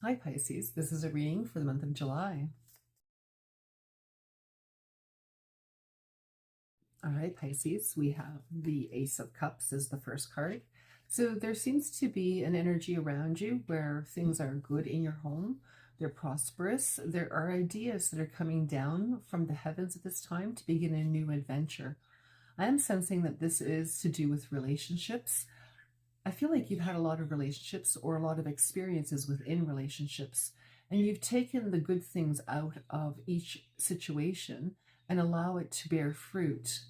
Hi Pisces, this is a reading for the month of July. All right, Pisces, we have the Ace of Cups as the first card. So there seems to be an energy around you where things are good in your home. They're prosperous. There are ideas that are coming down from the heavens at this time to begin a new adventure. I am sensing that this is to do with relationships. I feel like you've had a lot of relationships or a lot of experiences within relationships, and you've taken the good things out of each situation and allow it to bear fruit.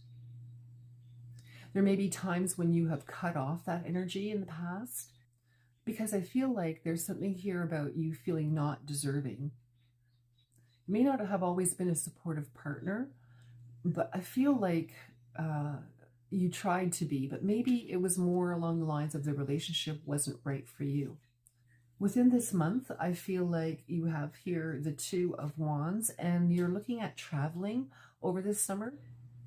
There may be times when you have cut off that energy in the past, because I feel like there's something here about you feeling not deserving. You may not have always been a supportive partner, but I feel like you tried to be, but maybe it was more along the lines of the relationship wasn't right for you. Within this month, I feel like you have here the Two of Wands, and you're looking at traveling over this summer.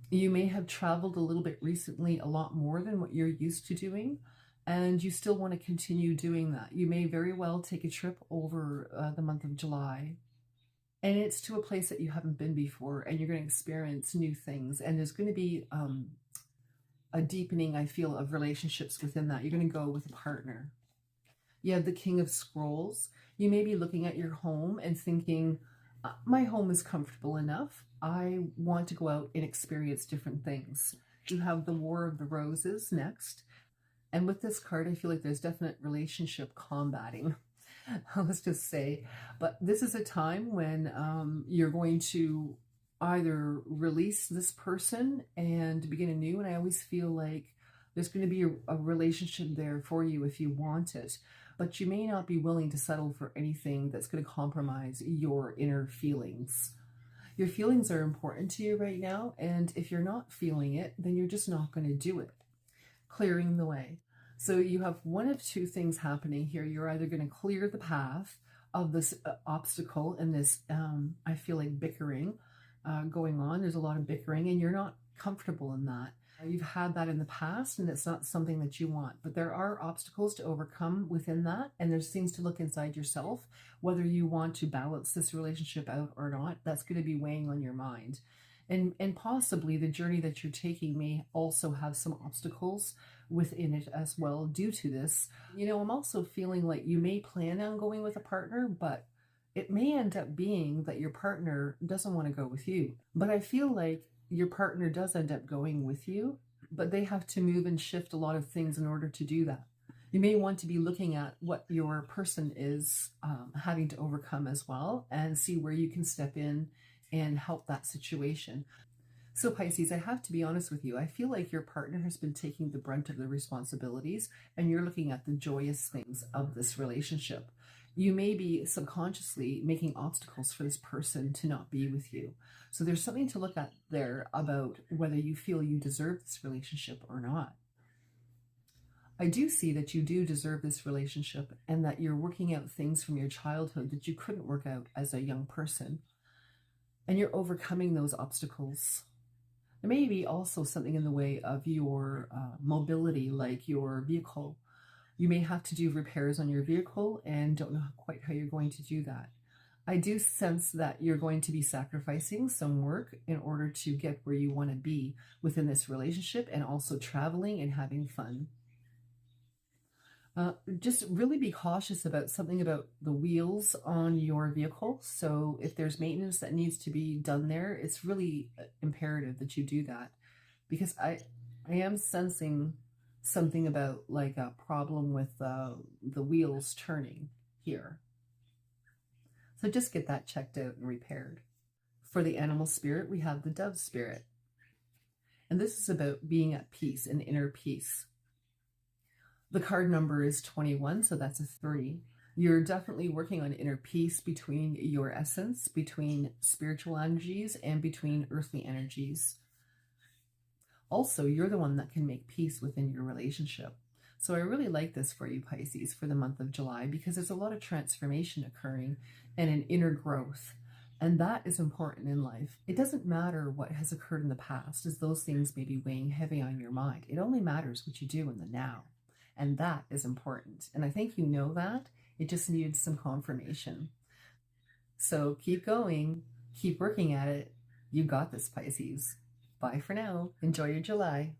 You may have traveled a little bit recently, a lot more than what you're used to doing, and you still want to continue doing that. You may very well take a trip over the month of July, and it's to a place that you haven't been before, and you're going to experience new things, and there's going to be a deepening, I feel, of relationships within that. You're going to go with a partner. You have the King of Scrolls. You may be looking at your home and thinking, my home is comfortable enough. I want to go out and experience different things. You have the War of the Roses next. And with this card, I feel like there's definite relationship combating, let's just say. But this is a time when you're going to either release this person and begin anew. And I always feel like there's going to be a relationship there for you if you want it. But you may not be willing to settle for anything that's going to compromise your inner feelings. Your feelings are important to you right now, and if you're not feeling it, then you're just not going to do it. Clearing the way. So you have one of two things happening here. You're either going to clear the path of this obstacle and this, I feel like, bickering going on. There's a lot of bickering, and you're not comfortable in that. You've had that in the past, and it's not something that you want, but there are obstacles to overcome within that, and there's things to look inside yourself, whether you want to balance this relationship out or not. That's going to be weighing on your mind, and possibly the journey that you're taking may also have some obstacles within it as well due to this. I'm also feeling like you may plan on going with a partner, but it may end up being that your partner doesn't want to go with you. But I feel like your partner does end up going with you, but they have to move and shift a lot of things in order to do that. You may want to be looking at what your person is having to overcome as well, and see where you can step in and help that situation. So Pisces, I have to be honest with you. I feel like your partner has been taking the brunt of the responsibilities, and you're looking at the joyous things of this relationship. You may be subconsciously making obstacles for this person to not be with you. So there's something to look at there about whether you feel you deserve this relationship or not. I do see that you do deserve this relationship, and that you're working out things from your childhood that you couldn't work out as a young person. And you're overcoming those obstacles. There may be also something in the way of your mobility, like your vehicle. You may have to do repairs on your vehicle and don't know quite how you're going to do that. I do sense that you're going to be sacrificing some work in order to get where you want to be within this relationship, and also traveling and having fun. Just really be cautious about something about the wheels on your vehicle. So if there's maintenance that needs to be done there, it's really imperative that you do that, because I am sensing something about like a problem with the wheels turning here. So just get that checked out and repaired. For the animal spirit, we have the dove spirit. And this is about being at peace and inner peace. The card number is 21, so that's a 3. You're definitely working on inner peace between your essence, between spiritual energies, and between earthly energies. Also, you're the one that can make peace within your relationship. So I really like this for you, Pisces, for the month of July, because there's a lot of transformation occurring and an inner growth. And that is important in life. It doesn't matter what has occurred in the past, as those things may be weighing heavy on your mind. It only matters what you do in the now. And that is important. And I think you know that. It just needs some confirmation. So keep going, keep working at it. You got this, Pisces. Bye for now. Enjoy your July.